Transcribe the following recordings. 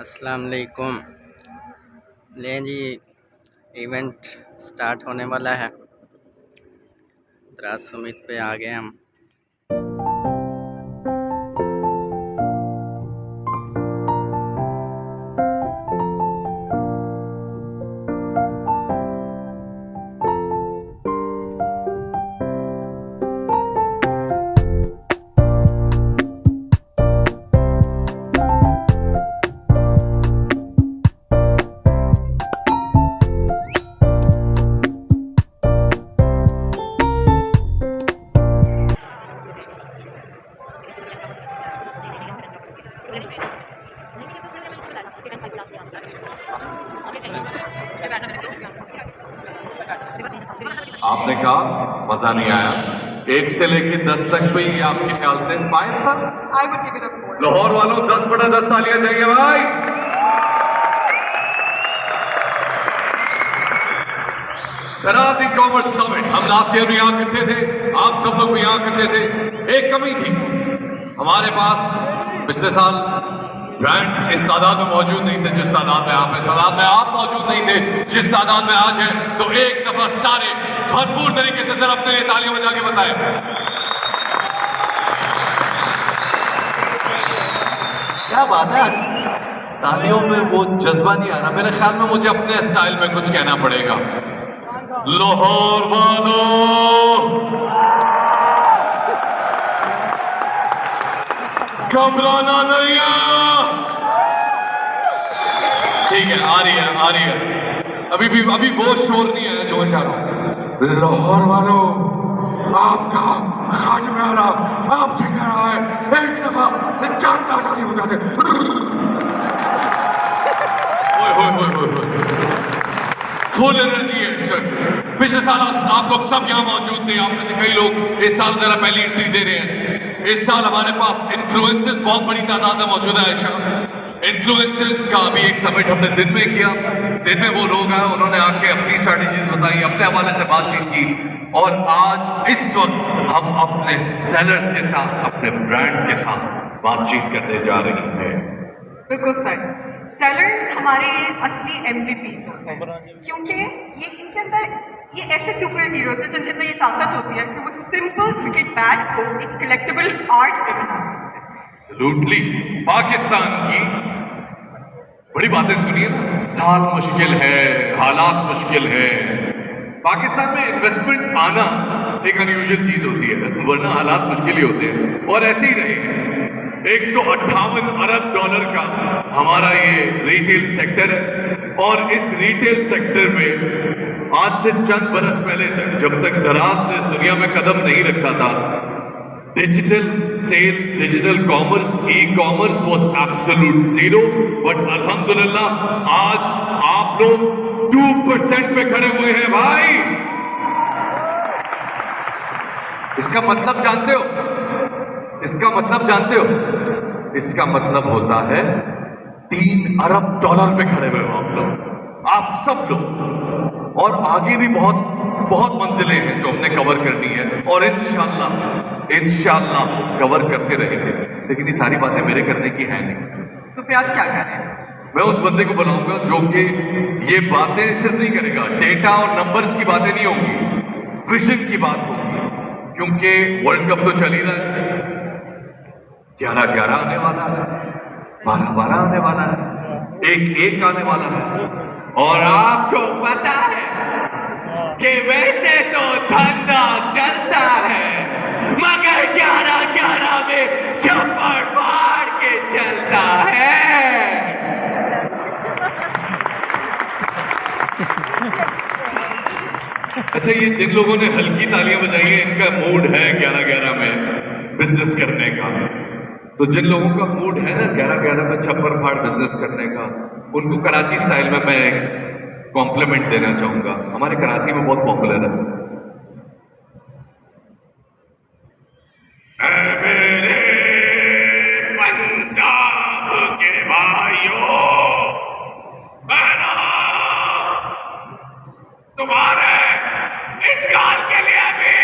अस्सलाम वालेकुम। ले जी, इवेंट स्टार्ट होने वाला है। द्रास समिट पे आ गए हम। आपने कहा मजा नहीं आया। 1 से लेके 10 तक भी आपके ख्याल से 5 था? I would give it a 4. Lahore वालों 10/10 तालियां चाहिए भाई। कराची कॉमर्स समिट हम लास्ट ईयर भी यहाँ करते थे, आप सब लोग भी यहाँ करते थे। एक कमी थी हमारे पास, पिछले साल ब्रांड्स इस तादाद में मौजूद नहीं थे जिस तादाद में आप, इस तादाद में आप मौजूद नहीं थे जिस तादाद में आज है। तो एक दफा सारे भरपूर तरीके से जरा अपने लिए तालियां बजा के बताएं। क्या बात है, आज तालियों में वो जज्बा नहीं आ रहा। मेरे ख्याल में मुझे अपने स्टाइल में कुछ कहना पड़ेगा। लाहौर वालों घबराना नहीं है। ठीक है, आ रही है। अभी वो शोर नहीं आया जो मैं चाह रहा हूं। लाहौर वालों, आपका खाट में आ रहा, आपसे कह रहा है एक दफा 4 ताली बजा दे। फुल एनर्जी है सर। पिछले साल आप लोग सब यहाँ मौजूद थे, आप में से कई लोग इस साल जरा पहली एंट्री दे रहे हैं। इस साल हमारे पास इन्फ्लुएंसर्स बहुत बड़ी तादाद में मौजूद है। आयशा, इन्फ्लुएंसर्स का भी एक समिट हमने दिन में किया। दिन में वो लोग आए, उन्होंने आके अपनी स्ट्रैटेजीज बताई, अपने हवाले से बातचीत की। और आज इस वक्त हम अपने सेलर्स के साथ, अपने ब्रांड्स के साथ बातचीत करने जा रही हैं। बिल्कुल सर, सेलर्स हमारे असली MVPs होते हैं, क्योंकि ये इनके अंदर ये ऐसे सुपर हीरोज हैं जिनके अंदर ये ताकत होती है कि वो सिंपल क्रिकेट बैट को एक कलेक्टिबल आर्ट में बना सकते हैं। एब्सोल्युटली। पाकिस्तान की बड़ी बातें सुनिए ना, साल मुश्किल है, हालात मुश्किल है। पाकिस्तान में इन्वेस्टमेंट आना एक अनयूजुअल चीज होती है, वरना हालात मुश्किल ही होते हैं और ऐसे ही रहे। 158 अरब डॉलर का हमारा ये रिटेल सेक्टर है और इस रिटेल सेक्टर में आज से चंद बरस पहले तक, जब तक दराज ने इस दुनिया में कदम नहीं रखा था, digital sales, digital commerce, ecommerce was absolute zero. But अल्हम्दुलिल्लाह आज आप लोग 2% पे खड़े हुए हैं भाई। इसका मतलब जानते हो? इसका मतलब जानते हो? इसका मतलब होता है 3 अरब डॉलर पे खड़े हुए हो आप लोग, आप सब लोग। और आगे भी बहुत मंजिलें हैं जो हमने कवर करनी है और इंशाल्लाह कवर करते रहेंगे। लेकिन ये सारी बातें मेरे करने की है नहीं। तो फिर आप क्या कर रहे हैं? मैं उस बंदे को बुलाऊंगा जो कि ये बातें सिर्फ नहीं करेगा, डेटा और नंबर्स की बातें नहीं होंगी, विजन की बात होगी। क्योंकि वर्ल्ड कप तो चल ही रहा है, 11-11 आने वाला है, 12-12 आने वाला है, 1-1 आने वाला है। और आपको पता है कि वैसे तो धंधा चलता है, मगर 11-11 में सुपर फाड़ के चलता है। अच्छा, ये जिन लोगों ने हल्की तालियां बजाई है, इनका मूड है 11-11 में बिजनेस करने का। तो जिन लोगों का मूड है ना 11-11 में छप्पर फाड़ बिजनेस करने का, उनको कराची स्टाइल में मैं कॉम्प्लीमेंट देना चाहूंगा। हमारे कराची में बहुत पॉपुलर है। मेरे पंजाब के भाइयों, तुम्हारे इस गाल के लिए भी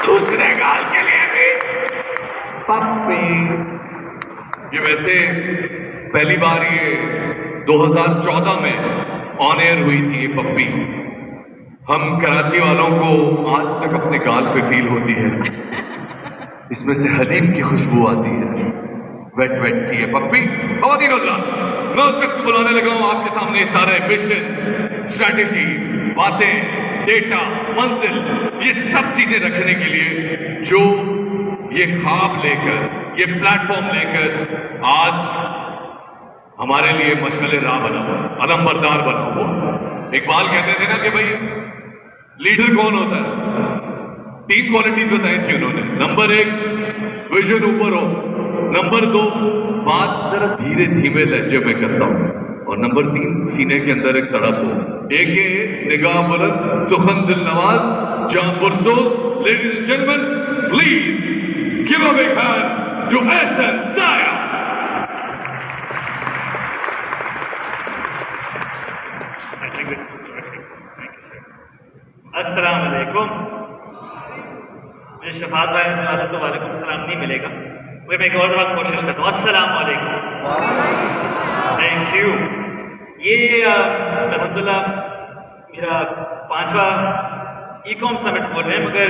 दूसरे गाल के लिए भी पप्पी। ये वैसे पहली बार ये 2014 में ऑन एयर हुई थी ये पप्पी। हम कराची वालों को आज तक अपने गाल पे फील होती है, इसमें से हलीम की खुशबू आती है। वेट वेट सी है पप्पी। खवातीन हज़रात, मैं उस शख्स को बुलाने लगा हूं आपके सामने सारे मिशन, स्ट्रैटेजी, बातें, डेटा, मंजिल, ये सब चीजें रखने के लिए जो ये ख्वाब लेकर, ये प्लेटफॉर्म लेकर आज हमारे लिए मशाले राह बना हुआ, अलंबरदार बना हुआ। इकबाल कहते थे ना कि भाई लीडर कौन होता है? 3 क्वालिटीज बताई थी उन्होंने। नंबर 1, विजन ऊपर हो। नंबर 2, बात जरा धीरे धीमे लहजे में करता हूं। और नंबर 3, सीने के अंदर एक तड़प हो। एक निगाह बुलंद, सुखन दिल नवाज, जां पुरसोस। Ladies and gentleman, please give a big hand to Ehsan Saya. अस्सलाम वालेकुम। मुझे शफात भाई ने तो वालेकुम सलाम नहीं मिलेगा, मैं एक और बात कोशिश करता हूँ। अस्सलाम वालेकुम, थैंक यू। ये अल्हम्दुलिल्लाह मेरा 5वां ई-कॉम समिट बोल रहे हैं, मगर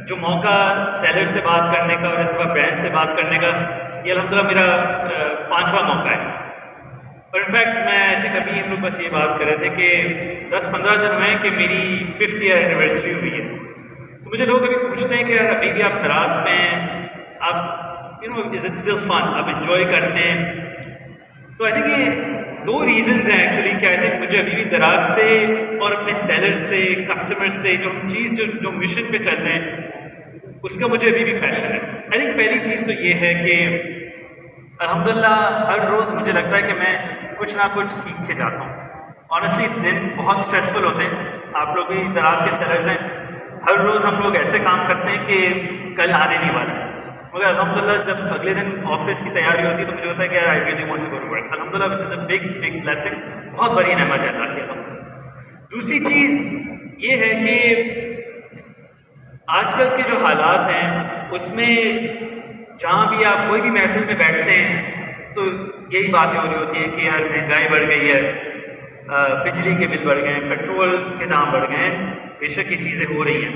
जो मौका सेलर से बात करने का और इस दफ़ा ब्रांड से बात करने का, ये अल्हम्दुलिल्लाह मेरा 5वां मौका है। और इनफैक्ट मैं आई थिंक अभी हम लोग बस ये बात कर रहे थे कि 10-15 दिन हुए कि मेरी 5th ईयर एनिवर्सरी हुई है। तो मुझे लोग अभी पूछते हैं कि यार अभी भी आप दराज में हैं, आप इज़ इट स्टिल फन, आप इंजॉय करते हैं? तो आई थिंक ये 2 रीज़न्स हैं एक्चुअली कि आई थिंक मुझे अभी भी दराज से और अपने सेलर से, कस्टमर से जो हम चीज़ जो मिशन पे चल रहे हैं उसका मुझे अभी भी पैशन है। आई थिंक पहली चीज़ तो ये है कि अल्हम्दुलिल्लाह हर रोज़ मुझे लगता है कि मैं कुछ ना कुछ सीख के जाता हूँ। ऑनेस्टली दिन बहुत स्ट्रेसफुल होते हैं, आप लोग भी दराज के सेलर्स हैं। हर रोज़ हम लोग ऐसे काम करते हैं कि कल आने नहीं वाला, मगर अल्हम्दुलिल्लाह जब अगले दिन ऑफिस की तैयारी होती है तो मुझे होता है कि यार I really want to go to work. अल्हम्दुलिल्लाह which is a big big blessing, बहुत बड़ी नेमत है अल्लाह की अल्हम्दुलिल्लाह। दूसरी चीज़ ये है कि आजकल के जो हालात हैं उसमें जहाँ भी आप कोई भी महफिल में बैठते हैं तो यही बातें हो रही होती हैं कि यार महंगाई बढ़ गई है, बिजली के बिल बढ़ गए हैं, पेट्रोल के दाम बढ़ गए हैं। बेशक ये चीज़ें हो रही हैं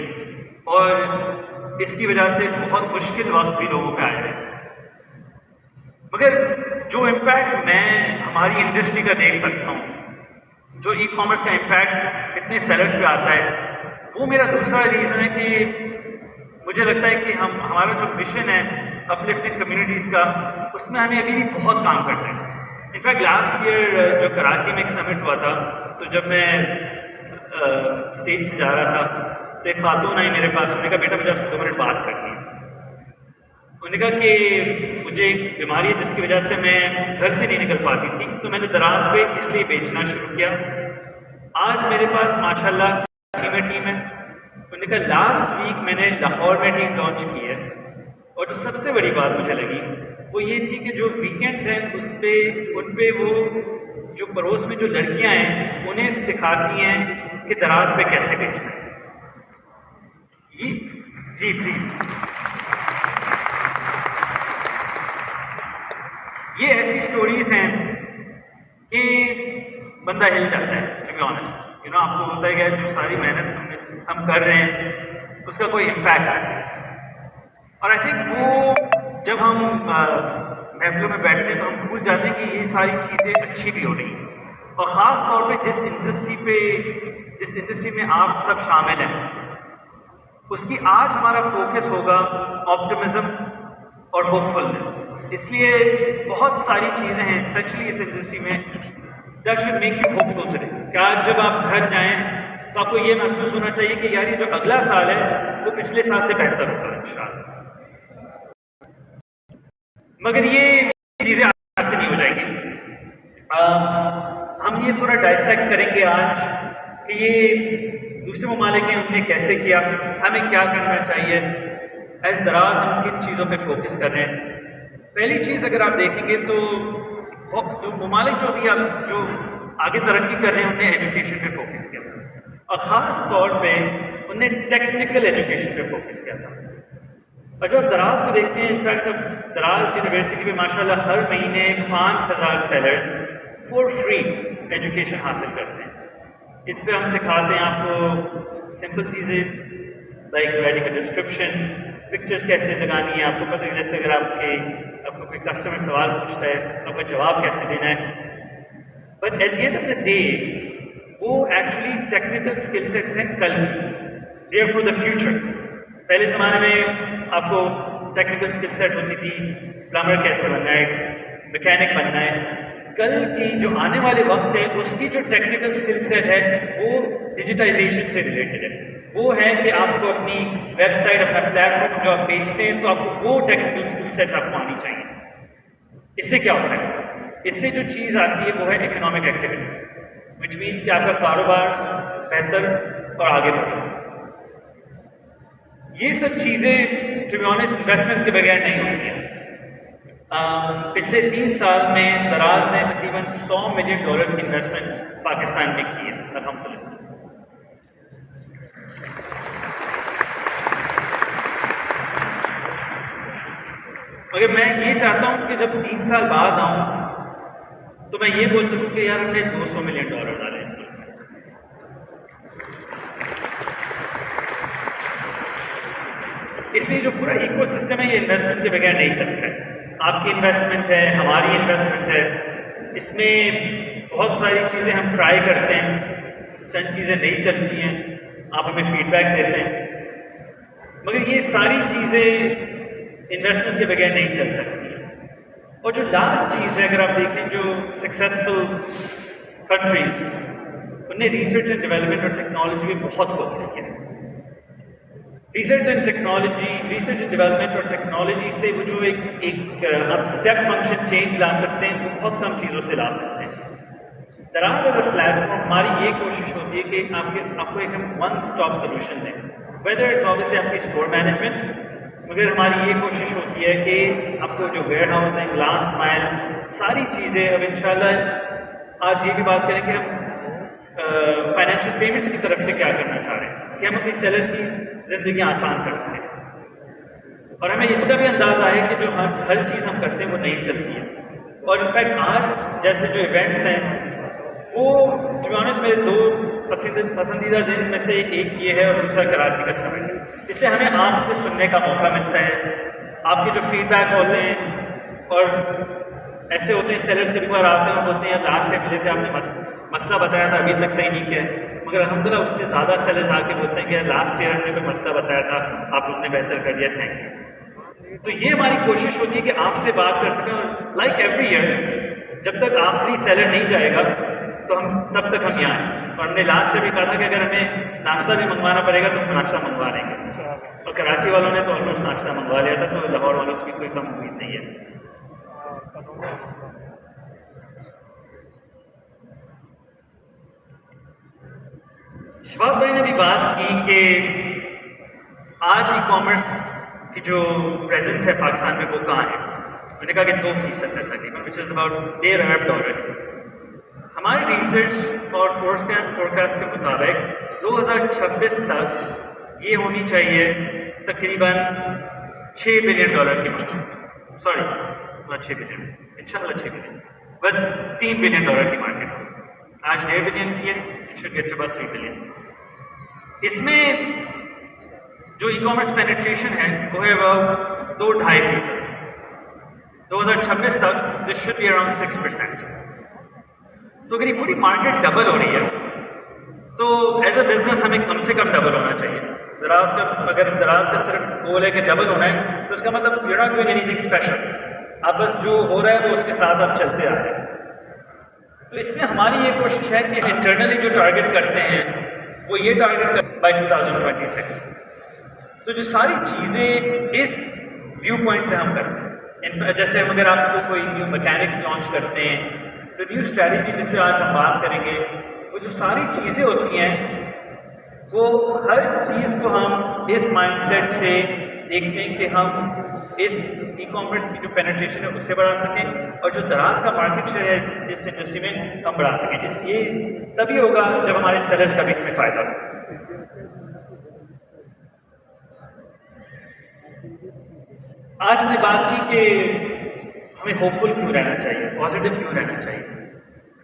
और इसकी वजह से बहुत मुश्किल वक्त भी लोगों पे आए हैं, मगर जो इम्पैक्ट मैं हमारी इंडस्ट्री का देख सकता हूँ, जो ई कॉमर्स का इम्पैक्ट इतने सेलर्स पे आता है, वो मेरा दूसरा रीज़न है कि मुझे लगता है कि हमारा जो मिशन है अपलिफ्टिंग कम्युनिटीज़ का, उसमें हमें अभी भी बहुत काम करना है। इनफैक्ट लास्ट ईयर जो कराची में एक समिट हुआ था, तो जब मैं स्टेज से जा रहा था तो एक खातून आई मेरे पास, उन्होंने कहा बेटा मुझे आपसे 2 मिनट बात करनी है। उन्होंने कहा कि मुझे एक बीमारी है जिसकी वजह से मैं घर से नहीं निकल पाती थी, तो मैंने दराज पे इसलिए बेचना शुरू किया। आज मेरे पास माशाल्लाह टीम है। उन्होंने कहा लास्ट वीक मैंने लाहौर में टीम लॉन्च की है, और जो सबसे बड़ी बात मुझे लगी वो ये थी कि जो वीकेंड्स हैं उन पे वो जो पड़ोस में जो लड़कियां हैं उन्हें सिखाती हैं कि दराज पे कैसे बेचना है। ये जी प्लीज़, ये ऐसी स्टोरीज हैं कि बंदा हिल जाता है, टू बी ऑनेस्ट। आपको होता है कि जो सारी मेहनत हम कर रहे हैं उसका कोई इम्पैक्ट है। और आई थिंक वो जब हम महफिलों में बैठते हैं तो हम भूल जाते हैं कि ये सारी चीज़ें अच्छी भी हो रही हैं, और ख़ास तौर पे जिस इंडस्ट्री में आप सब शामिल हैं उसकी आज हमारा फोकस होगा ऑप्टिमिज्म और होपफुलनेस। इसलिए बहुत सारी चीज़ें हैं स्पेशली इस इंडस्ट्री में that should make you hopeful today. क्या जब आप घर जाएं तो आपको ये महसूस होना चाहिए कि यार ये जो अगला साल है वो पिछले साल से बेहतर होगा इंशाअल्लाह। मगर ये चीज़ें ऐसे नहीं हो जाएंगी। हम ये थोड़ा डाइसेक्ट करेंगे आज कि ये दूसरे ममालिक हैं उनने कैसे किया, हमें क्या करना चाहिए, एज दराज हम किन चीज़ों पे फोकस कर रहे हैं। पहली चीज़ अगर आप देखेंगे तो जो ममालिक जो आगे तरक्की कर रहे हैं उन्हें एजुकेशन पे फोकस किया था। और ख़ास तौर पे उन्होंने टेक्निकल एजुकेशन पे फोकस किया था। और जब आप दराज को देखते हैं, इनफैक्ट अब दराज यूनिवर्सिटी में माशाल्लाह हर महीने 5000 सेलर्स फॉर फ्री एजुकेशन हासिल करते हैं। इस पर हम सिखाते हैं आपको सिंपल चीज़ें लाइक राइटिंग का डिस्क्रिप्शन, पिक्चर्स कैसे लगानी है, आपको पता है जैसे अगर आपको कोई कस्टमर सवाल पूछता है तो आपका जवाब कैसे देना है। But at the end of the day वो एक्चुअली टेक्निकल स्किल सेट्स हैं कल की, देयर फॉर द फ्यूचर। पहले ज़माने में आपको टेक्निकल स्किल सेट होती थी, प्लम्बर कैसे बनना है, मैकेनिक बनना है। कल की जो आने वाले वक्त है उसकी जो टेक्निकल स्किल सेट है वो डिजिटाइजेशन से रिलेटेड है। वो है कि आपको अपनी वेबसाइट, अपना प्लेटफॉर्म जो आप बेचते हैं, तो आपको वो टेक्निकल स्किल सेट आपको आनी चाहिए। इससे क्या होता है, इससे जो चीज़ आती है वो है इकोनॉमिक एक्टिविटी, विच मीन्स कि आपका कारोबार बेहतर और आगे बढ़ेगा। ये सब चीज़ें टू बी ऑनेस्ट इन्वेस्टमेंट के बगैर नहीं होती हैं। पिछले 3 साल में दराज ने तकरीबन $100 मिलियन की इन्वेस्टमेंट पाकिस्तान में की है, अल्हम्दुलिल्लाह। मगर मैं ये चाहता हूँ कि जब 3 साल बाद आऊँ तो मैं ये बोल सकूँ कि यार हमने $200 मिलियन डाले इसके। इसलिए जो पूरा इकोसिस्टम है ये इन्वेस्टमेंट के बगैर नहीं चलता है। आपकी इन्वेस्टमेंट है, हमारी इन्वेस्टमेंट है, इसमें बहुत सारी चीज़ें हम ट्राई करते हैं, चंद चीज़ें नहीं चलती हैं, आप हमें फीडबैक देते हैं, मगर ये सारी चीज़ें इन्वेस्टमेंट के बगैर नहीं चल सकती। और जो लास्ट चीज़ है, अगर आप देखें जो सक्सेसफुल कंट्रीज़, उन्होंने रिसर्च एंड डेवलपमेंट और टेक्नोलॉजी में बहुत फोकस किया है। रिसर्च एंड डेवलपमेंट और टेक्नोलॉजी से वो जो एक आप स्टेप फंक्शन चेंज ला सकते हैं, वो बहुत कम चीज़ों से ला सकते हैं। दराज एज अ प्लेटफॉर्म हमारी ये कोशिश होती है कि आपको एक हम वन स्टॉप सोल्यूशन दें, वेदर इट्स ऑब्वियसली आपकी स्टोर मैनेजमेंट, मगर हमारी ये कोशिश होती है कि आपको जो वेयर हाउस है, लास्ट माइल, सारी चीज़ें। अब इंशाल्लाह आज ये भी बात करें कि हम फाइनेंशियल पेमेंट्स की तरफ से क्या करना चाह रहे हैं कि हम अपनी सेलर्स की ज़िंदगी आसान कर सकें। और हमें इसका भी अंदाज़ा है कि जो हर चीज़ हम करते हैं वो नहीं चलती है। और इनफैक्ट आज जैसे जो इवेंट्स हैं वो टू बी ऑनेस्ट मेरे 2 पसंदीदा दिन में से एक ये है और दूसरा कराची का समिट है। इसलिए हमें आपसे सुनने का मौका मिलता है, आपके जो फीडबैक होते हैं। और ऐसे होते हैं सेलर्स कभी बार आते हैं और बोलते हैं यार लास्ट टाइम मिले थे, आपने मसला बताया था, अभी तक सही नहीं किया है। मगर अल्हम्दुलिल्लाह उससे ज़्यादा सेलर्स आके बोलते हैं कि यार लास्ट ईयर हमने कोई मसला बताया था, आप लोग ने बेहतर कर दिया, थैंक यू। तो ये हमारी कोशिश होती है कि आपसे बात कर सकें। और लाइक एवरी ईयर जब तक आखिरी सेलर नहीं जाएगा तो तब तक हम यहाँ हैं। और हमने लास्ट से भी कहा था कि अगर हमें नाश्ता भी मंगवाना पड़ेगा तो हम नाश्ता मंगवा लेंगे। और कराची वालों ने तो ऑलमोस्ट नाश्ता मंगवा लिया था, तो लाहौर वालों से भी कोई कम उम्मीद नहीं है। शबाब भाई ने भी बात की कि आज ई कॉमर्स की जो प्रेजेंस है पाकिस्तान में वो कहाँ है। मैंने कहा कि 2% है तकरीबन, विच इज़ अबाउट $1.5 अरब। हमारी रिसर्च और फोरकास्ट के मुताबिक 2026 तक ये होनी चाहिए तकरीबन $6 बिलियन की मार्केट। सॉरी, not 6 बिलियन, इंशाल्लाह 6 बिलियन, बट $3 बिलियन की मार्केट हो। आज 1.5 बिलियन की है, it should get to about 3 billion. इसमें जो ई कॉमर्स पेनिट्रेशन है वो है अबाउट 2-2.5%। 2026 तक दिस शुड बी अराउंड 6%। तो अगर ये पूरी मार्केट डबल हो रही है तो एज अ बिजनेस हमें कम से कम डबल होना चाहिए। दराज का अगर दराज का सिर्फ गोल है कि डबल होना है तो इसका मतलब you are not doing anything special, आप बस जो हो रहा है वो उसके साथ आप चलते आ रहे हैं। तो इसमें हमारी ये कोशिश है कि इंटरनली जो टारगेट करते हैं वो ये टारगेट बाय 2026। तो जो सारी चीज़ें इस व्यू पॉइंट से हम करते हैं, जैसे अगर आपको कोई न्यू मैकेनिक्स लॉन्च करते हैं तो न्यू स्ट्रैटेजी जिस पर आज हम बात करेंगे, वो जो सारी चीज़ें होती हैं वो हर चीज़ को हम इस माइंडसेट से देखते हैं कि हम इस ई कॉमर्स की जो पेनिट्रेशन है उससे बढ़ा सकें और जो दराज का मार्केट शेयर है इस इंडस्ट्री में हम बढ़ा सकें। ये तभी होगा जब हमारे सेलर्स का भी इसमें फ़ायदा हो। आज हमने बात की कि हमें होपफुल क्यों रहना चाहिए, पॉजिटिव क्यों रहना चाहिए।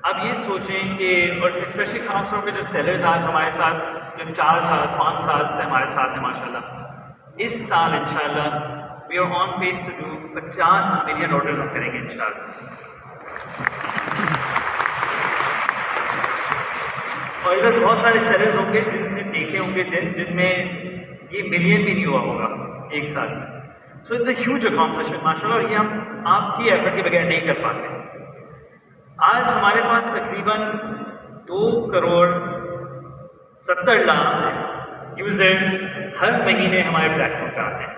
आप ये सोचें कि और स्पेशली खास तौर पे जो सेलर्स आज हमारे साथ जो 4 साल 5 साल से हमारे साथ हैं माशाल्लाह, इस साल इंशाल्लाह we are on pace to do 50 million orders हम करेंगे इंशाल्लाह। और इधर बहुत सारे सेलर्स होंगे जिनने देखे होंगे दिन जिनमें ये मिलियन भी नहीं हुआ होगा एक साल में। So it's a huge accomplishment माशाल्लाह, और ये हम आपकी एफर्ट के बगैर नहीं कर पाते। आज हमारे पास तकरीबन 2,70,00,000 यूजर्स हर महीने हमारे प्लेटफॉर्म पे आते हैं।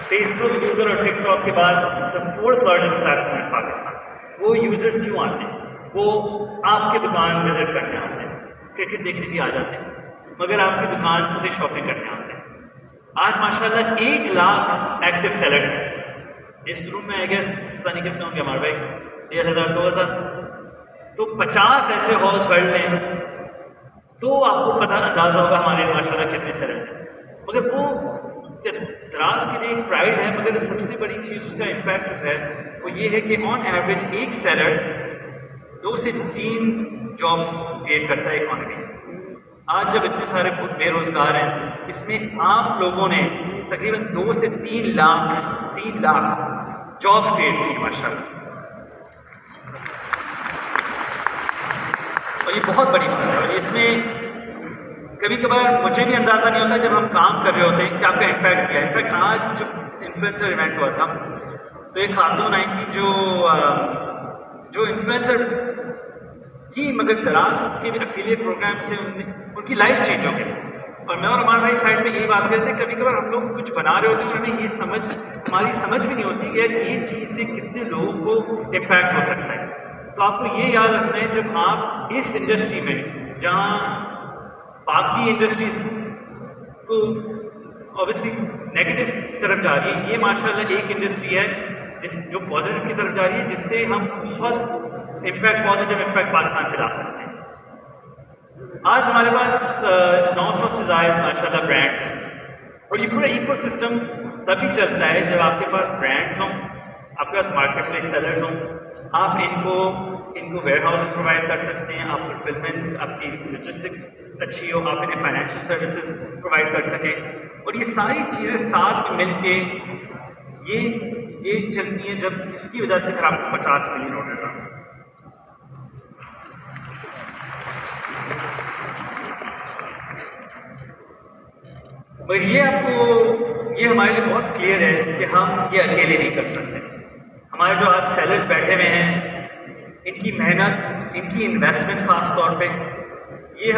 फेसबुक, गूगल और टिकटॉक के बाद it's the 4th largest platform इन पाकिस्तान। वो यूजर्स क्यों आते हैं? वो आपके दुकान विजिट करने आते हैं, क्रिकेट देखने भी आ जाते हैं, मगर आपकी दुकान से शॉपिंग करने आते हैं। आज माशाल्लाह 1 लाख एक्टिव सेलर्स हैं इस रूम में। आई गेस पता नहीं कितने होंगे हमारे भाई, 1,500 2,000। तो 50 ऐसे हॉल्स भर लें तो आपको पता अंदाज़ा होगा हमारे माशाल्लाह कितने सेलर्स हैं। मगर वो दराज के लिए एक प्राइड है, मगर सबसे बड़ी चीज़ उसका इम्पैक्ट है वो ये है कि ऑन एवरेज एक सेलर 2 से 3 जॉब्स क्रिएट करता है इकॉनमी में। आज जब इतने सारे बेरोजगार हैं, इसमें आप लोगों ने तकरीबन 2 से 3 लाख जॉब्स क्रिएट की माशाल्लाह, और ये बहुत बड़ी बात है। और इसमें कभी कभार मुझे भी अंदाज़ा नहीं होता जब हम काम कर रहे होते हैं कि आपका इम्पैक्ट क्या है। इनफैक्ट आज जो इन्फ्लुएंसर इवेंट हुआ था तो एक खातून आई थी जो इन्फ्लुएंसर थी, मगर दराज के एफिलिएट प्रोग्राम से उनकी लाइफ चेंज हो गई। और मैं और हमारे भाई साइड में यही बात करते हैं, कभी कभार हम लोग कुछ बना रहे होते हैं और हमें ये हमारी समझ भी नहीं होती कि यार ये चीज़ से कितने लोगों को इम्पैक्ट हो सकता है। तो आपको ये याद रखना है जब आप इस इंडस्ट्री में, जहाँ बाकी इंडस्ट्रीज को ऑब्वियसली नेगेटिव की तरफ जा रही है, ये माशाल्लाह एक इंडस्ट्री है जो पॉजिटिव की तरफ जा रही है, जिससे हम बहुत पॉजिटिव इम्पैक्ट पाकिस्तान पे ला सकते हैं। आज हमारे पास 900 से ज़ायद माशाल्लाह ब्रांड्स हैं, और ये पूरा इकोसिस्टम तभी चलता है जब आपके पास ब्रांड्स हों, आपके पास मार्केट प्लेस सेलर्स हों, आप इनको वेयर हाउसिंग प्रोवाइड कर सकते हैं, आप फुलफिलमेंट, आपकी लॉजिस्टिक्स अच्छी हो, आप इन्हें फाइनेंशियल सर्विसेज प्रोवाइड कर सकें। और ये सारी चीज़ें साथ में मिल के ये चलती हैं, जब इसकी वजह से फिर आपको 50 मिलियन ऑर्डर्स आते हैं। मगर ये हमारे लिए बहुत क्लियर है कि हम ये अकेले नहीं कर सकते। हमारे जो आज सेलर्स बैठे हुए हैं, इनकी मेहनत, इनकी इन्वेस्टमेंट ख़ास तौर पे, ये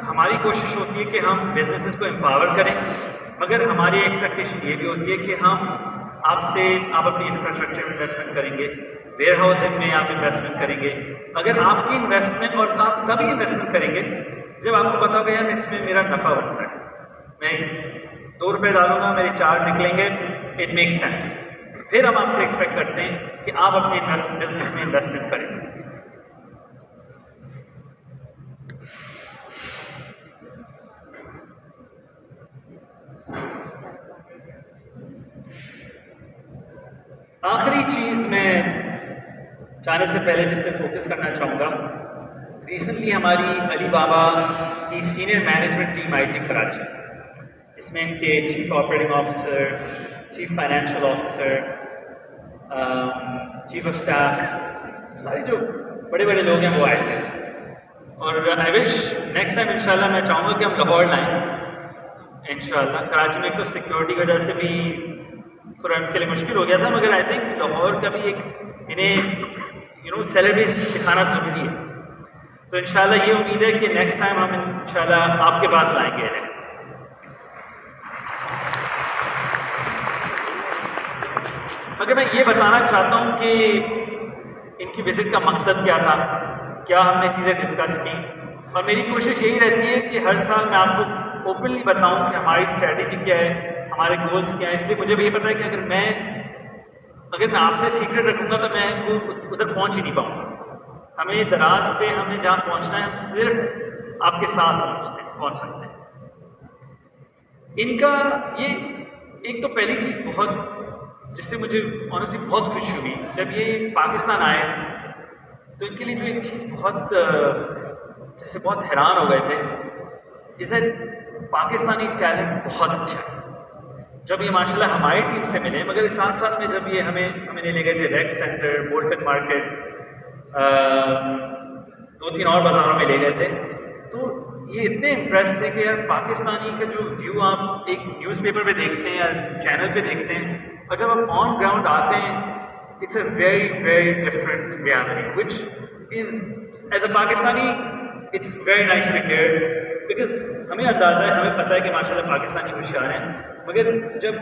हमारी कोशिश होती है कि हम बिजनेसेस को एम्पावर करें, मगर हमारी एक्सपेक्टेशन ये भी होती है कि आप अपनी इंफ्रास्ट्रक्चर में इन्वेस्टमेंट करेंगे, वेयर हाउसिंग में आप इन्वेस्टमेंट करेंगे। अगर आपकी इन्वेस्टमेंट, और आप तभी इन्वेस्टमेंट करेंगे जब आपको पता होगा यार इसमें मेरा नफ़ा बनता है, मैं 2 रुपये डालूंगा, मेरे 4 निकलेंगे, इट मेक्स सेंस। फिर हम आपसे एक्सपेक्ट करते हैं कि आप अपने बिजनेस में इन्वेस्टमेंट करें। आखिरी चीज़ मैं जाने से पहले जिस पे फोकस करना चाहूँगा, रिसेंटली हमारी अली बाबा की सीनियर मैनेजमेंट टीम आई थी कराची। इसमें इनके chief operating officer, chief financial officer, chief of staff, सारे जो बड़े बड़े लोग हैं वो आए थे। और आई विश नेक्स्ट टाइम इंशाल्लाह मैं चाहूँगा कि हम लाहौर लाएँ इंशाल्लाह। कराची में एक तो सिक्योरिटी की वजह से भी थोड़ा उनके लिए मुश्किल हो गया था, मगर आई थिंक लाहौर का भी एक इन्हें सेलर बेस दिखाना ज़रूरी है। तो इंशाल्लाह ये उम्मीद है कि नेक्स्ट टाइम हम इंशाल्लाह आपके पास लाएंगे इन्हें। मगर मैं ये बताना चाहता हूँ कि इनकी विज़िट का मकसद क्या था, क्या हमने चीज़ें डिस्कस की, और मेरी कोशिश यही रहती है कि हर साल मैं आपको ओपनली बताऊँ कि हमारी स्ट्रैटेजी क्या है, हमारे गोल्स क्या हैं। इसलिए मुझे भी ये पता है कि अगर मैं आपसे सीक्रेट रखूँगा तो मैं उधर पहुँच ही नहीं पाऊँगा। हमें दराज पे हमें जहाँ पहुँचना है हम सिर्फ आपके साथ पहुँच सकते हैं। इनका ये एक तो पहली चीज़ बहुत जिससे मुझे ऑनेस्टली बहुत खुशी हुई जब ये पाकिस्तान आए, तो इनके लिए जो एक चीज़ बहुत जिससे बहुत हैरान हो गए थे, इसे पाकिस्तानी टैलेंट बहुत अच्छा है। जब ये माशाल्लाह हमारी टीम से मिले, मगर साथ साथ में जब ये हमें ले गए थे रेक्स सेंटर, बोल्टन मार्केट, 2-3 और बाज़ारों में ले गए थे, तो ये इतने इम्प्रेस थे कि यार पाकिस्तानी का जो व्यू आप एक न्यूज़पेपर पे देखते हैं या चैनल पे देखते हैं, और जब आप ऑन ग्राउंड आते हैं, it's a very very different reality which is as a Pakistani it's very nice to hear, because हमें अंदाज़ा है, हमें पता है कि माशाल्लाह पाकिस्तानी होशियार हैं, मगर जब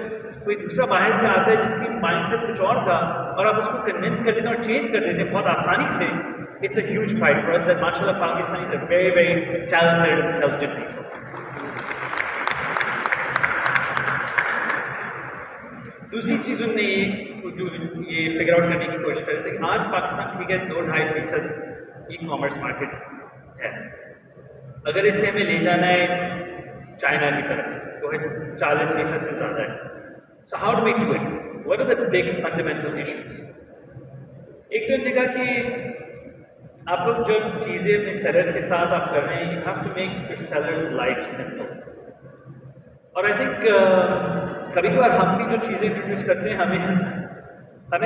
कोई दूसरा बाहर से आता है जिसकी माइंड सेट कुछ और था और आप उसको कन्विंस कर देते हैं और चेंज कर देते हैं बहुत आसानी से, it's a huge pride for us that mashallah Pakistanis are very very talented, intelligent people. दूसरी चीज़ उनने ये फिगर आउट करने की कोशिश करी थी कि आज पाकिस्तान ठीक है 2-2.5% ई कॉमर्स मार्केट है, अगर इसे हमें ले जाना है चाइना की तरफ जो है 40% से ज़्यादा है। So how do we do it, what are the big fundamental issues. एक तो इन्होंने कहा कि आप लोग जब चीज़ें अपने सेलर्स के साथ आप कर रहे हैं, you have to make your sellers life simple. और आई थिंक कभी कभार हम भी जो चीज़ें इंट्रोड्यूस करते हैं हमें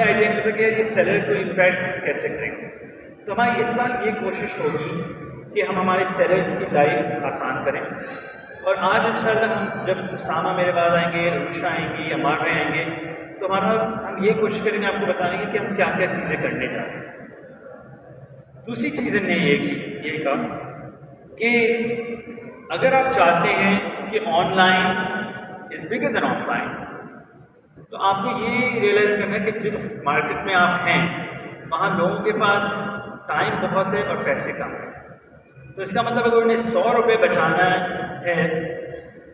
आइडिया नहीं होता कि ये सेलर को इम्पैक्ट कैसे करेंगे। तो हमारी इस साल ये कोशिश होगी कि हम हमारे सेलर्स की लाइफ आसान करें। और आज इंशाल्लाह हम जब उसामा मेरे बाद आएंगे, रुशा आएंगी, अमार में आएंगे, तो हम ये कोशिश करेंगे आपको बताने की कि हम क्या क्या चीज़ें करने जा रहे हैं। दूसरी चीज़ ने ये कहा कि अगर आप चाहते हैं कि online is bigger than offline, तो आपको ये रियलाइज़ करना है कि जिस मार्केट में आप हैं वहाँ लोगों के पास टाइम बहुत है और पैसे कम है। तो इसका मतलब अगर उन्हें 100 रुपये बचाना है,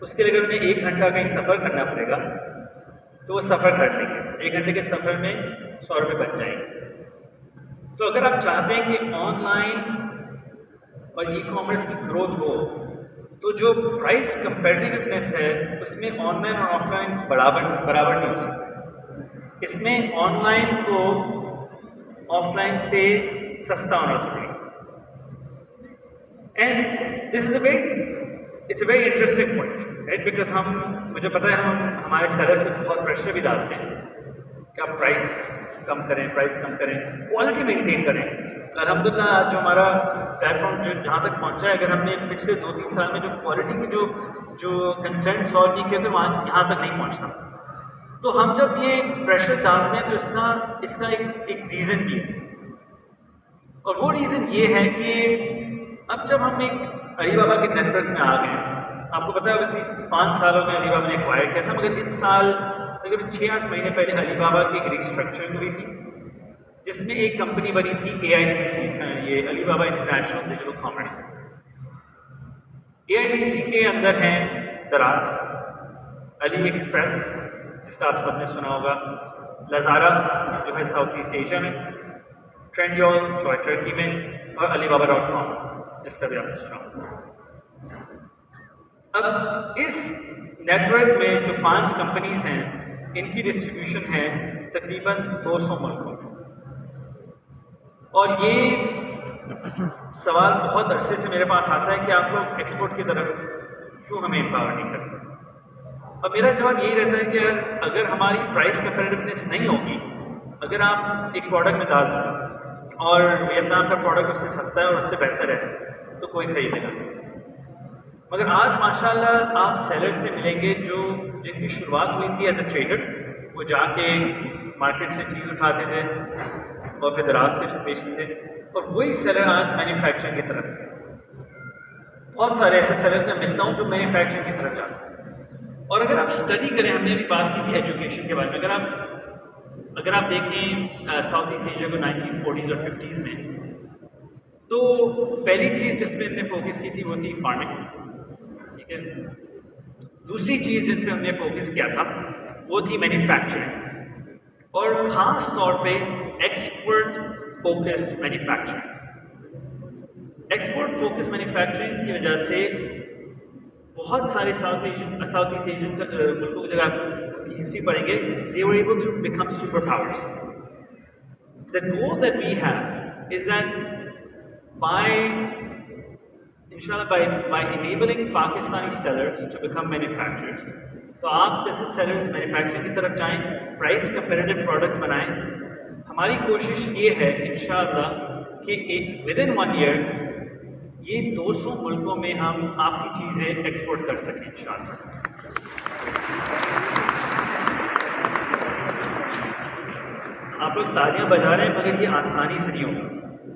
उसके लिए अगर उन्हें 1 घंटा कहीं सफ़र करना पड़ेगा तो वो सफ़र कर लेंगे, 1 घंटे के सफ़र में 100 रुपये बच जाएंगे। तो अगर आप चाहते हैं कि ऑनलाइन और ई कॉमर्स की ग्रोथ हो, तो जो प्राइस कंपेटिटिवनेस है उसमें ऑनलाइन और ऑफलाइन बराबर नहीं हो सकता। इसमें ऑनलाइन को ऑफलाइन से सस्ता होना ज़रूरी है। And this is it's a very interesting point, right, because मुझे पता है हम हमारे सेलर्स पे बहुत प्रेशर भी डालते हैं कि आप प्राइस कम करें, क्वालिटी मेंटेन करें। अल्हम्दुलिल्लाह आज जो हमारा प्लेटफॉर्म जहाँ तक पहुँचा है, अगर हमने पिछले 2-3 साल में जो क्वालिटी की जो कंसर्न सॉल्व नहीं किए थे वहाँ यहाँ तक नहीं पहुँचता। तो हम जब ये प्रेशर डालते हैं तो इसका एक रीज़न भी है, और वो रीज़न ये है कि अब जब हम एक अलीबाबा के नेटवर्क में आ गए, आपको पता है वैसे 5 सालों में अलीबाबा ने एक्वायर किया था, मगर इस साल तकरीबन 6-8 महीने पहले अलीबाबा की एक रीस्ट्रक्चरिंग हुई थी जिसमें एक कंपनी बनी थी AITC, ये Alibaba international digital commerce. AITC के अंदर हैं दराज, अली एक्सप्रेस जिसका आप सबने सुना होगा, लज़ारा जो है साउथ ईस्ट एशिया में, ट्रेंड्योल जो है टर्की में, और alibaba.com जिसका भी आपने सुना होगा। अब इस नेटवर्क में जो 5 कंपनीज हैं, इनकी डिस्ट्रीब्यूशन है तकरीबन 200 मुल्कों में। और ये सवाल बहुत अरसे से मेरे पास आता है कि आप लोग एक्सपोर्ट की तरफ क्यों हमें एम्पावर नहीं करते। और मेरा जवाब यही रहता है कि अगर हमारी प्राइस कंपेटिटिवनेस नहीं होगी, अगर आप एक प्रोडक्ट में डाल दो और वियतनाम का प्रोडक्ट उससे सस्ता है और उससे बेहतर है, तो कोई खरीदेगा। मगर आज माशाल्लाह आप सेलर से मिलेंगे जिनकी शुरुआत हुई थी एज ए ट्रेडर, वो जाके मार्केट से चीज़ उठाते थे और फिर दराज पे बेचते थे, और वही सेलर आज मैन्युफैक्चरिंग की तरफ थे। बहुत सारे ऐसे सेलर्स मैं मिलता हूँ जो मैन्युफैक्चरिंग की तरफ जाते हैं। और अगर आप स्टडी करें, हमने अभी बात की थी एजुकेशन के बारे में, अगर आप देखें साउथ ईस्ट एशिया को 1940s और 50s में, तो पहली चीज़ जिस पर इन्होंने फोकस की थी वो थी फार्मिंग, ठीक है। दूसरी चीज़ जिस पे हमने फोकस किया था वो थी मैन्युफैक्चरिंग और ख़ास तौर पे export focused manufacturing. Export focused manufacturing की वजह से बहुत सारे साउथ ईस्ट एशियन मुल्कों की जगह आप उनकी हिस्ट्री पढ़ेंगे, they were able to become super powers. The goal that we have is that by enabling Pakistani sellers to become manufacturers, तो आप जैसे sellers मैन्युफैक्चरिंग की तरफ जाएं, प्राइस कंपेरेटिव प्रोडक्ट्स बनाएं। हमारी कोशिश ये है इंशाअल्लाह कि विद इन 1 ईयर ये 200 मुल्कों में हम आपकी चीज़ें एक्सपोर्ट कर सकें इंशाअल्लाह। आप लोग तालियां बजा रहे हैं मगर ये आसानी से नहीं होगा,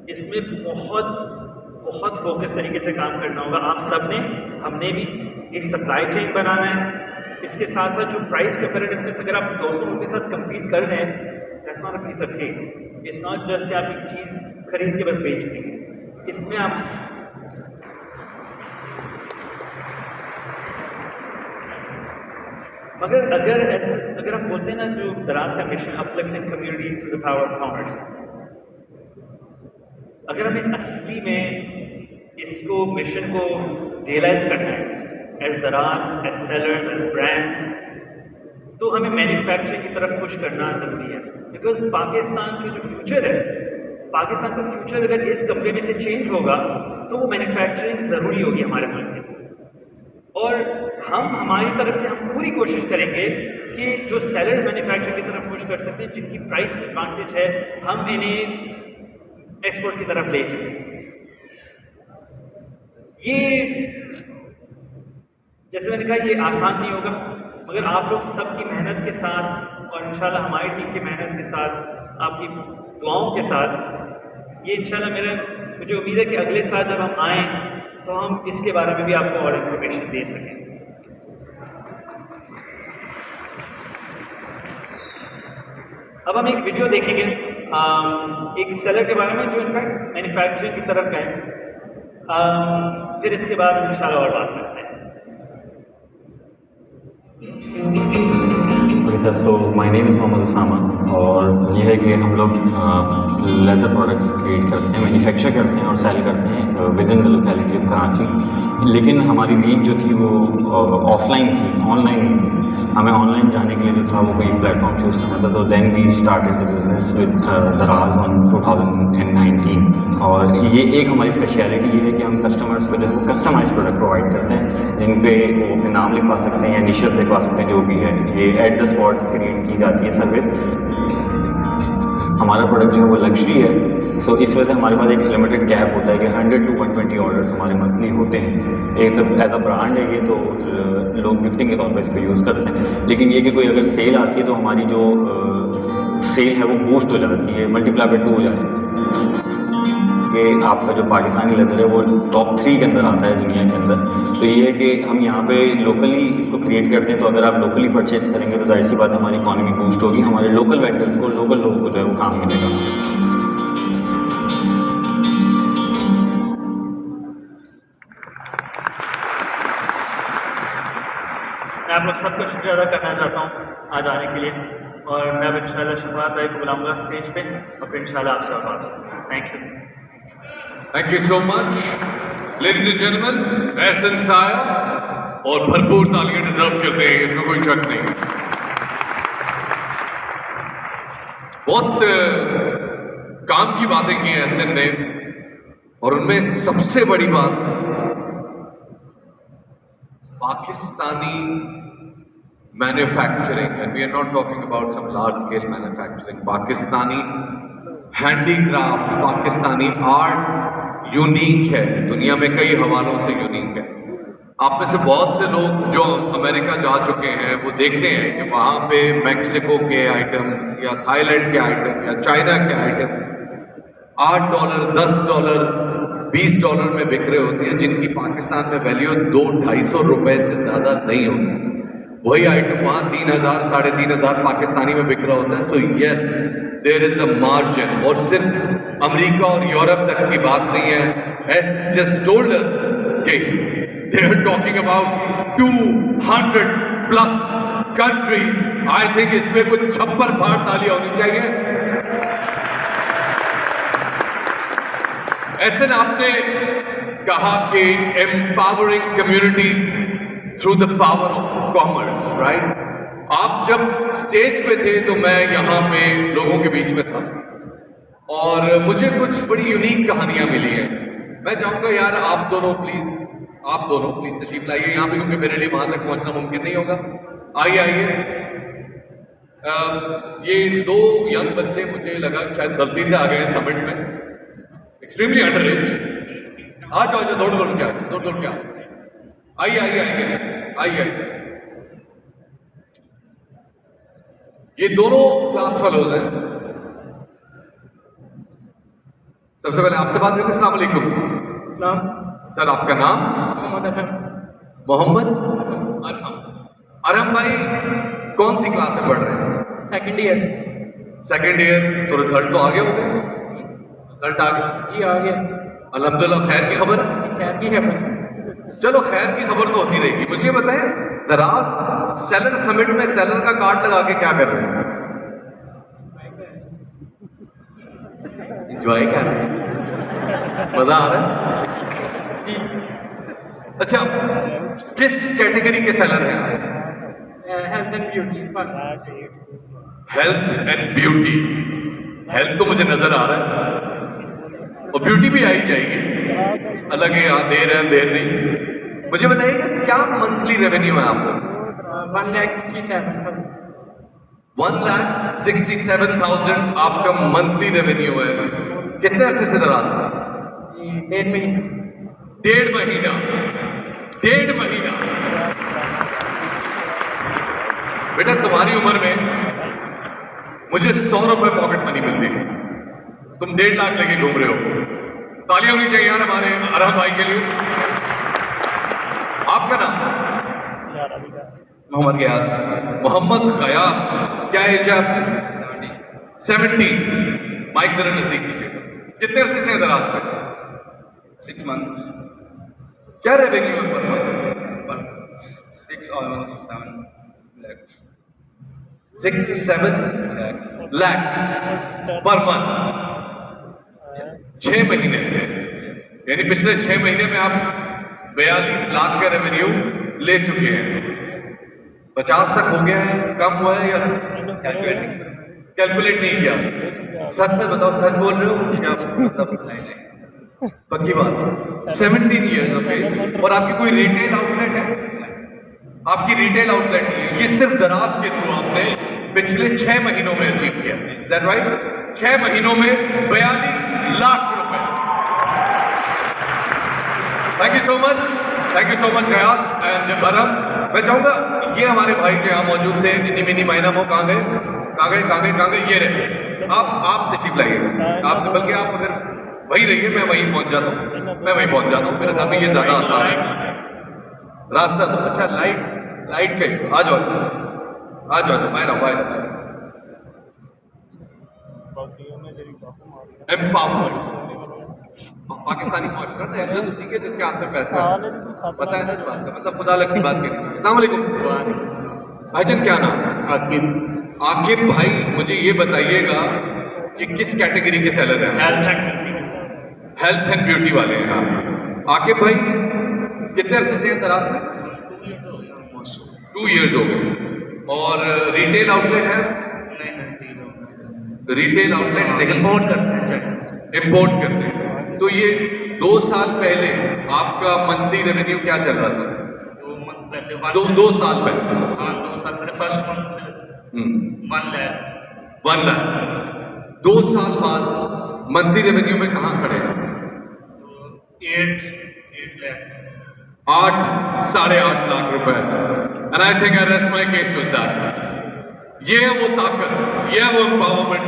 इसमें बहुत फोकस तरीके से काम करना होगा। आप सब ने, हमने भी एक सप्लाई चेन बनाना है। इसके साथ साथ जो प्राइस कंपेरेटिवनेस, अगर आप 200 के साथ कम्पीट कर रहे हैं, that's not a piece of cake. It's not just कि आप एक चीज़ खरीद के बस बेच देंगे, इसमें आप अगर हम बोलते हैं ना जो दराज का mission, uplifting communities through the power of commerce, अगर हमें असली में इसको मिशन को रियलाइज करना है एज दराज, एज सेलर्स, एज ब्रांड्स, तो हमें मैन्युफैक्चरिंग की तरफ पुश करना ज़रूरी है। बिकॉज पाकिस्तान के जो फ्यूचर है, पाकिस्तान का फ्यूचर अगर इस कमरे में से चेंज होगा तो वो मैन्युफैक्चरिंग ज़रूरी होगी हमारे मुल्क में। और हम हमारी तरफ से हम पूरी कोशिश करेंगे कि जो सेलर्स मैन्युफैक्चरिंग की तरफ पुश कर सकते हैं, जिनकी प्राइस एडवांटेज है, हम इन्हें एक्सपोर्ट की तरफ ले जाए। ये जैसे मैंने कहा ये आसान नहीं होगा, मगर आप लोग सबकी मेहनत के साथ और इंशाल्लाह हमारी टीम की मेहनत के साथ, आपकी दुआओं के साथ, ये इंशाल्लाह मुझे उम्मीद है कि अगले साल जब हम आएँ तो हम इसके बारे में भी आपको और इन्फॉर्मेशन दे सकें। अब हम एक वीडियो देखेंगे एक सेलर के बारे में जो इनफैक्ट मैन्युफैक्चरिंग की तरफ गए, फिर इसके बाद हम इंशाल्लाह और बात करते हैं। Okay sir, so my name is Mohammad Usama और ये है कि हम लोग लेदर प्रोडक्ट्स क्रिएट करते हैं, मैन्युफैक्चर करते हैं और सेल करते हैं with in the locality of Karachi. लेकिन हमारी रीच जो थी वो ऑफलाइन थी, ऑनलाइन नहीं थी। हमें ऑनलाइन जाने के लिए जो था वो कोई प्लेटफॉर्म चूज़ करना था, तो then we started the business with Daraz on 2019। और ये एक हमारी स्पेशलिटी ये है कि हम कस्टमर्स को जो है वो कस्टमाइज प्रोडक्ट प्रोवाइड करते हैं, जिन पे वो अपने नाम लिखवा सकते हैं या इनिशियल्स लिखवा सकते हैं, जो भी है। ये एट द स्पॉट क्रिएट की जाती है सर्विस। हमारा प्रोडक्ट जो है वो लग्जरी है, सो इस वजह से हमारे पास एक लिमिटेड कैप होता है कि 100 to 120 ऑर्डर्स हमारे मंथली होते हैं। एक तो एज अ ब्रांड है ये, तो लोग गिफ्टिंग के तौर पर इसको यूज़ करते हैं। लेकिन ये कि कोई अगर सेल आती है तो हमारी जो सेल है वो बूस्ट हो जाती है, मल्टीप्लाई बाय 2 हो जाती है। कि आपका जो पाकिस्तानी लेदर है वो टॉप 3 के अंदर आता है दुनिया के अंदर। तो ये है कि हम यहाँ पे लोकली इसको क्रिएट करते हैं, तो अगर आप लोकली परचेज करेंगे तो जाहिर सी बात हमारी इकॉनमी बूस्ट होगी, हमारे लोकल वेंडर्स को, लोकल लोगों को जो है वो काम मिलेगा। मैं आप लोग सबको शुक्रिया अदा करना चाहता हूँ आज आने के लिए, और मैं अब इंशाल्लाह शफात भाई को बुलाऊंगा स्टेज पे और फिर इंशाल्लाह आपसे बात होती है। Thank you. Thank you so much ladies and gentleman. Ehsan Saya और भरपूर तालियां डिजर्व करते हैं, इसमें कोई शक नहीं। बहुत काम की बातें की हैं एहसन ने, और उनमें सबसे बड़ी बात Pakistani manufacturing, and we are not talking about some large scale manufacturing. Pakistani handicraft, Pakistani art unique है, दुनिया में कई हवालों से यूनिक है। आप में से बहुत से लोग जो अमेरिका जा चुके हैं वो देखते हैं कि वहाँ पे मैक्सिको के आइटम्स या थाईलैंड के आइटम या चाइना के आइटम्स $8, $10, $20 में बिक रहे होते हैं, जिनकी पाकिस्तान में वैल्यू 200-250 रुपए से ज़्यादा नहीं होती। वही आइटम वहाँ 3000, 3500 पाकिस्तानी में बिक रहा होता है। So yes, there is a margin. और सिर्फ अमेरिका और यूरोप तक की बात नहीं है। एस जस्ट टोल्ड अस कि they are talking about 200+ countries. I think इसमें कुछ छप्पर फाड़ तालियां होनी चाहिए। ऐसे ना आपने कहा कि empowering communities through the power of commerce, right? आप जब स्टेज पे थे तो मैं यहाँ पे लोगों के बीच में था और मुझे कुछ बड़ी यूनिक कहानियां मिली हैं। मैं चाहूंगा यार आप दोनों प्लीज तशरीफ लाइए यहाँ पे, क्योंकि मेरे लिए वहां तक पहुंचना मुमकिन नहीं होगा। आइए। ये 2 यंग बच्चे मुझे लगा शायद गलती से आ गए समिट में, एक्सट्रीमली अंडर एज। आ जाओ दौड़ दौड़ के आइए। ये दोनों क्लास फेलोज हैं। सबसे पहले आपसे बात करते हैं। अस्सलाम वालेकुम। सर आपका नाम? मोहम्मद अरहम भाई कौन सी क्लास में पढ़ रहे हैं? Second year. तो रिजल्ट तो आगे हो गए? रिजल्ट आ गया जी, आ गया। अल्हम्दुलिल्लाह। खैर की खबर? खैर की खबर। चलो खैर की खबर तो होती रहेगी। मुझे बताएं, दराज सेलर समिट में सेलर का कार्ड लगा के क्या कर रहे हैं? एंजॉय कर रहे हैं, मजा आ रहा है जी। अच्छा, किस कैटेगरी के सेलर हैं? Health and beauty. Health and beauty. Health तो मुझे नजर आ रहा है और ब्यूटी भी आई जाएगी। अलग है, यहाँ देर है देर नहीं। मुझे बताइएगा क्या मंथली रेवेन्यू है आपको? 1,67,000। 1,67,000 आपका मंथली रेवेन्यू है। कितने अरसे से दराज था? जी, 1.5 महीना। 1.5 महीना। बेटा तुम्हारी उम्र में मुझे 100 रुपए पॉकेट मनी मिलती थी, तुम 1.5 लाख लेके घूम रहे हो। तालियां होनी चाहिए यार हमारे अरहम भाई के लिए। आपका नाम? मोहम्मद गयास। क्या एज है आपकी? 70। माइक जरा नजदीक कीजिए। कितने अरसे से दराज में? 6 months. क्या रेवेन्यू है per month? 6 almost 7 lakhs. 6-7 lakhs per month 6 महीने से, यानी पिछले 6 महीने में आप 42 लाख का रेवेन्यू ले चुके हैं। 50 तक हो गया है, कम हुआ है या कैलकुलेट नहीं किया? सच से बताओ, सच बोल रहे हो क्या? मतलब पक्की बात। 17 years of age। और आपकी कोई रिटेल आउटलेट है? आपकी रिटेल आउटलेट नहीं है। ये सिर्फ दराज के थ्रू आपने पिछले 6 महीनों में अचीव किया। Is that right? 6 महीनों में 42 लाख रुपए। Thank you so much Ghayas and Arham. मैं चाहूंगा ये हमारे भाई जो यहाँ मौजूद थे, इन्नी मिनी माइना मो कहाँ गए? ये रहे। आप तशरीफ लाइएगा। आप बल्कि आप अगर वहीं रहिए, मैं वहीं पहुंच जाता हूँ। मेरे ख्याल में ये ज्यादा आसान है रास्ता। तो अच्छा, लाइट का इशू। आ जाओ बाहर। एम्पावरमेंट पाकिस्तानी माशरा ने इज्जत उसी के जिसके हाथ में पैसा है। पता है ना इस बात का मतलब? खुदा लगती बात नहीं। अस्सलाम वालेकुम भाईजान, क्या नाम? आकिब भाई, मुझे ये बताइएगा कि किस कैटेगरी के सेलर हैं? हेल्थ एंड ब्यूटी वाले हैं आप। आकिब भाई कितने अरसे से हैं दराज में? 2 years हो गए। और रिटेल आउटलेट है? रिटेल आउटलेट इम्पोर्ट करते हैं। तो ये 2 साल पहले आपका मंथली रेवेन्यू क्या चल रहा था? 2 साल पहले। हाँ, 2 साल पहले फर्स्ट मंथ से 1 lakh। 1 लाख। 2 साल बाद मंथली रेवेन्यू में कहाँ खड़े हैं? 8 lakh। 8-8.5 लाख रुपए। And I think I rest my case with that. ये है वो ताकत, ये है वो एम्पावरमेंट।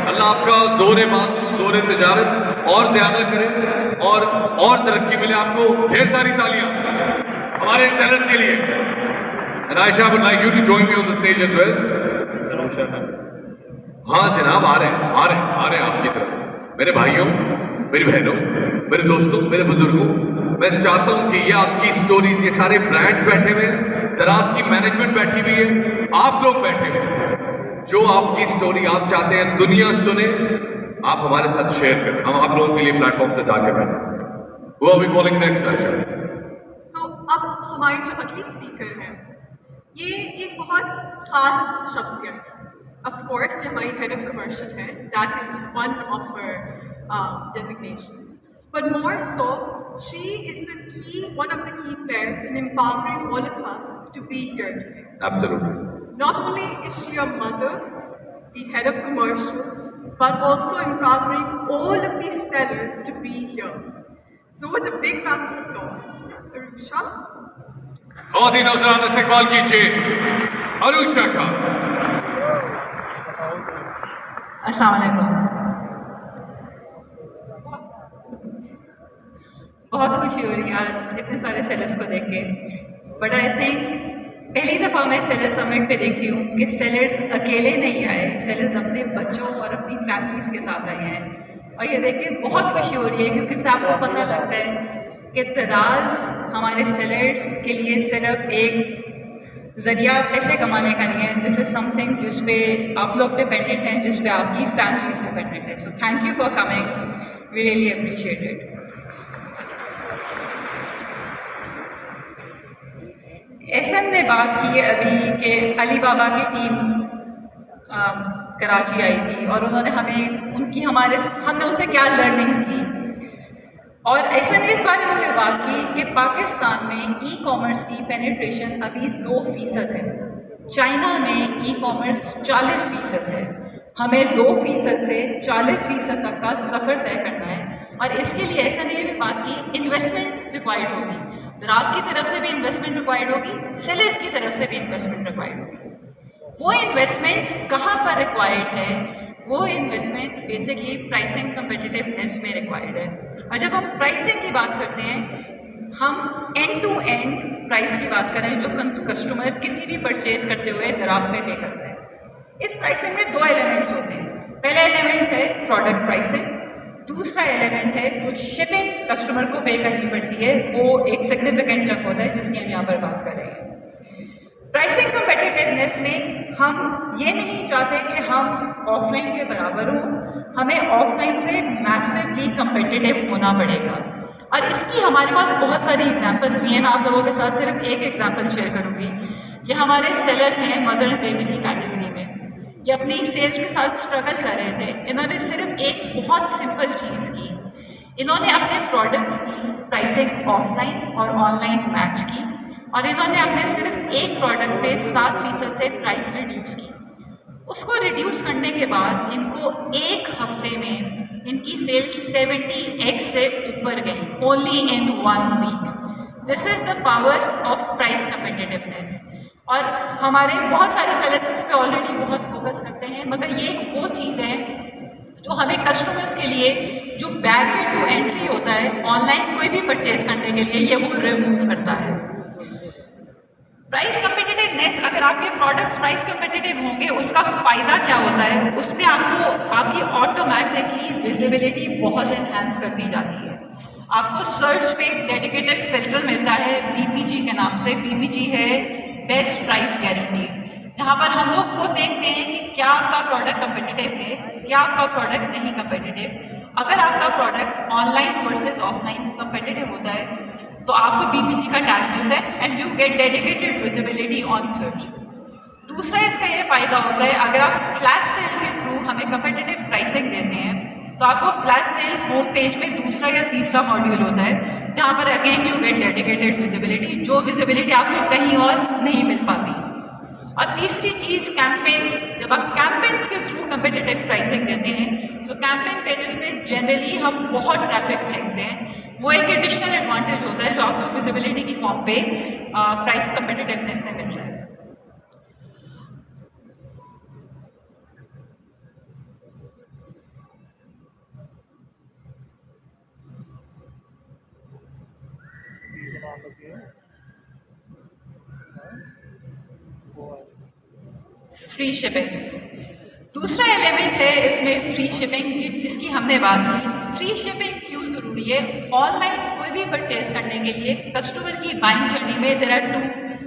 अल्लाह आपका जोरे बाज़ू, जोरे तिजारत और ज्यादा करे और तरक्की मिले आपको। ढेर सारी तालियां हमारे सेलर्स के लिए। And Ayesha would like you to join me on the stage as well. हाँ जनाब, आ रहे हैं आपकी तरफ। मेरे भाइयों, मेरी बहनों, मेरे दोस्तों, मेरे बुजुर्गों, मैं चाहता हूं कि ये आपकी स्टोरीज, ये सारे ब्रांड्स बैठे हुए हैं, दराज की मैनेजमेंट बैठी हुई है, आप लोग बैठे हुए हैं, जो आपकी स्टोरी आप चाहते हैं दुनिया सुने, आप हमारे साथ शेयर करें। हम आप लोगों के लिए प्लेटफॉर्म से जाके बैठे। Who are we calling next, Aisha? सो अब हमारी जो अगली स्पीकर है ये एक बहुत खास शख्सियत है। ऑफ कोर्स ये हमारी हेड ऑफ कमर्शियल है, that is one of her designations, but more so she is one of the key players in empowering all of us to be here today. Absolutely. Not only is she a mother, the head of commercial, but also empowering all of these sellers to be here. So with a big round of applause, Arusha. बहुत ही नौजवान इस्तेमाल कीजिए अरुषा का। अस्सलाम वालेकुम। बहुत खुशी हो रही है आज इतने सारे सेलर्स को देख के, बट आई थिंक पहली दफ़ा मैं सेलर समिट पे देख रही हूँ कि सेलर्स अकेले नहीं आए, सेलर्स अपने बच्चों और अपनी फैमिलीज़ के साथ आए हैं। और ये देख के बहुत खुशी हो रही है क्योंकि इससे आपको पता लगता है कि दराज हमारे सेलर्स के लिए सिर्फ एक ज़रिया पैसे कमाने का नहीं है, दिस इज़ समथिंग जिस पे आप लोग डिपेंडेंट हैं, जिस पे आपकी फैमिलीज डिपेंडेंट है। So thank you for coming, we really appreciate it. Ehsan ने बात की है अभी कि अली बाबा की टीम कराची आई थी और उन्होंने हमने उनसे क्या लर्निंग्स ली, और ऐसा ने इस बारे में भी बात की कि पाकिस्तान में ई कॉमर्स की पेनिट्रेशन अभी 2% है, चाइना में ई कॉमर्स 40% है, हमें 2% से 40% तक का सफ़र तय करना है। और इसके लिए ऐसा ने भी बात की इन्वेस्टमेंट रिक्वायर्ड होगी, दराज की तरफ से भी इन्वेस्टमेंट रिक्वायर्ड होगी, सेलर्स की तरफ से भी इन्वेस्टमेंट रिक्वायर्ड होगी। वो इन्वेस्टमेंट कहाँ पर रिक्वायर्ड है? वो इन्वेस्टमेंट बेसिकली प्राइसिंग कम्पिटिटिवनेस में रिक्वायर्ड है। और जब हम प्राइसिंग की बात करते हैं, हम एंड टू एंड प्राइस की बात करें जो कस्टमर किसी भी परचेज करते हुए दराज पे पे करता है। इस प्राइसिंग में 2 एलिमेंट्स होते हैं। पहला एलिमेंट है प्रोडक्ट प्राइसिंग, दूसरा एलिमेंट है जो शिपिंग कस्टमर को पे करनी पड़ती है, वो एक सिग्निफिकेंट चंक होता है जिसकी हम यहाँ पर बात कर रहे हैं। प्राइसिंग कम्पिटिटिवनेस में हम ये नहीं चाहते कि हम ऑफलाइन के बराबर हो, हमें ऑफलाइन से मैसिवली कम्पिटिटिव होना पड़ेगा। और इसकी हमारे पास बहुत सारी एग्जांपल्स भी हैं, मैं आप लोगों के साथ सिर्फ एक एग्जांपल शेयर करूँगी। ये हमारे सेलर हैं मदर एंड बेबी की कैटेगरी में, ये अपनी सेल्स के साथ स्ट्रगल कर रहे थे। इन्होंने सिर्फ एक बहुत सिंपल चीज़ की, इन्होंने अपने प्रोडक्ट्स की प्राइसिंग ऑफलाइन और ऑनलाइन मैच की, और इन्होंने अपने सिर्फ एक प्रोडक्ट पे 7% से प्राइस रिड्यूस की। उसको रिड्यूस करने के बाद इनको एक हफ्ते में इनकी सेल्स 70x से ऊपर गई, only in 1 week. This is the power of price competitiveness. और हमारे बहुत सारे सेलर्स इस पे ऑलरेडी बहुत फोकस करते हैं, मगर ये एक वो चीज़ है जो हमें कस्टमर्स के लिए जो बैरियर टू एंट्री होता है ऑनलाइन कोई भी परचेज करने के लिए, ये वो रिमूव करता है। प्राइस कम्पिटिटिवनेस, अगर आपके प्रोडक्ट्स प्राइस कम्पिटिटिव होंगे उसका फ़ायदा क्या होता है? उसमें आपको आपकी ऑटोमेटिकली विजिबिलिटी बहुत इन्हांस कर दी जाती है। आपको सर्च पे डेडिकेटेड फिल्टर मिलता है BPG के नाम से। BPG है बेस्ट प्राइस गारंटी। यहाँ पर हम लोग खुद देखते हैं कि क्या आपका प्रोडक्ट कम्पिटिटिव है, क्या आपका प्रोडक्ट नहीं कम्पिटिटिव। अगर आपका product online versus offline competitive होता है तो आपको BPG का टैग मिलता है and you get dedicated visibility on search. दूसरा इसका ये फ़ायदा होता है, अगर आप फ्लैश सेल के थ्रू हमें कम्पिटिटिव प्राइसिंग देते हैं तो आपको फ्लैश सेल होम पेज में दूसरा या तीसरा मॉड्यूल होता है जहाँ पर again you get dedicated visibility, जो विजिबिलिटी आपको कहीं और नहीं मिल पाती। और तीसरी चीज़ कैंपेन्स, जब आप कैंपेन्स के थ्रू कम्पिटिटिव प्राइसिंग देते हैं सो कैंपेन पेजेस पे जनरली हम बहुत ट्रैफिक फेंकते हैं, वो एक एडिशनल एडवांटेज होता है जो आपको विजिबिलिटी की फॉर्म पे प्राइस कम्पिटिटिवनेस से मिल जाए। फ्री शिपिंग दूसरा एलिमेंट है इसमें, फ्री शिपिंग जिसकी हमने बात की। फ्री शिपिंग क्यों ज़रूरी है? ऑनलाइन कोई भी परचेज करने के लिए कस्टमर की बाइंग जर्नी में देयर आर 2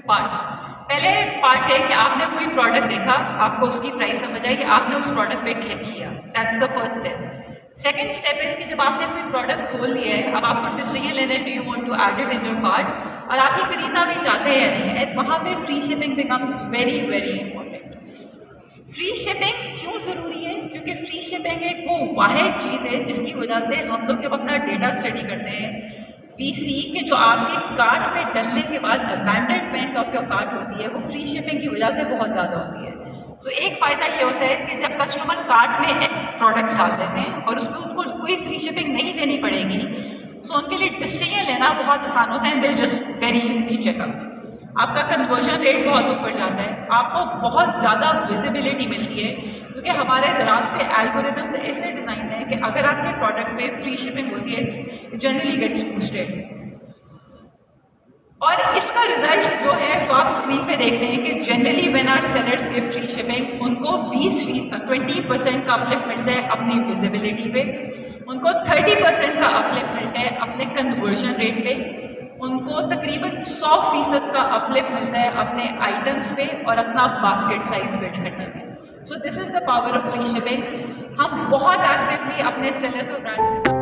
पार्ट्स। पहले पार्ट है कि आपने कोई प्रोडक्ट देखा, आपको उसकी प्राइस समझ आई, आपने उस प्रोडक्ट पे क्लिक किया, that's the first step. Second step है कि जब आपने कोई प्रोडक्ट खोल लिया है, अब आपको डिसीजन लेना है, do you want to add it in your cart, और आप ये खरीदना भी चाहते हैं या नहीं, एंड वहाँ पे free shipping becomes very very important. Free shipping क्यों ज़रूरी है? क्योंकि फ्री शिपिंग एक वो वाहिद चीज़ है जिसकी वजह से हम लोग जब अपना डेटा स्टडी करते हैं वी सी के जो आपके कार्ट में डलने के बाद अबैंडनमेंट ऑफ योर कार्ट होती है वो फ्री शिपिंग की वजह से बहुत ज़्यादा होती है। सो एक फ़ायदा ये होता है कि जब कस्टमर कार्ट में एक प्रोडक्ट्स डाल देते हैं और उसमें उनको कोई फ्री शिपिंग नहीं देनी पड़ेगी, सो उनके लिए डिसीजन लेना बहुत आसान होता है, they just very easily checkup. आपका कन्वर्जन रेट बहुत ऊपर जाता है, आपको बहुत ज़्यादा विजिबिलिटी मिलती है, क्योंकि हमारे दराज पे एल्गोरिथम्स ऐसे डिज़ाइन है कि अगर आपके प्रोडक्ट पे फ्री शिपिंग होती है इट जनरली गेट्स बूस्टेड। और इसका रिजल्ट जो है जो आप स्क्रीन पे देख रहे हैं कि generally when our sellers give free shipping उनको 20% का अपलिफ्ट मिलता है अपनी विजिबिलिटी पे, उनको 30% का अपलिफ्ट मिलता है अपने कन्वर्जन रेट पे, उनको तकरीबन 100% का अपलिफ्ट मिलता है अपने आइटम्स पे और अपना बास्केट साइज बिल्ड करने में। So this is the power of free shipping. हम बहुत एक्टिवली अपने सेलर्स और ब्रांड्स के साथ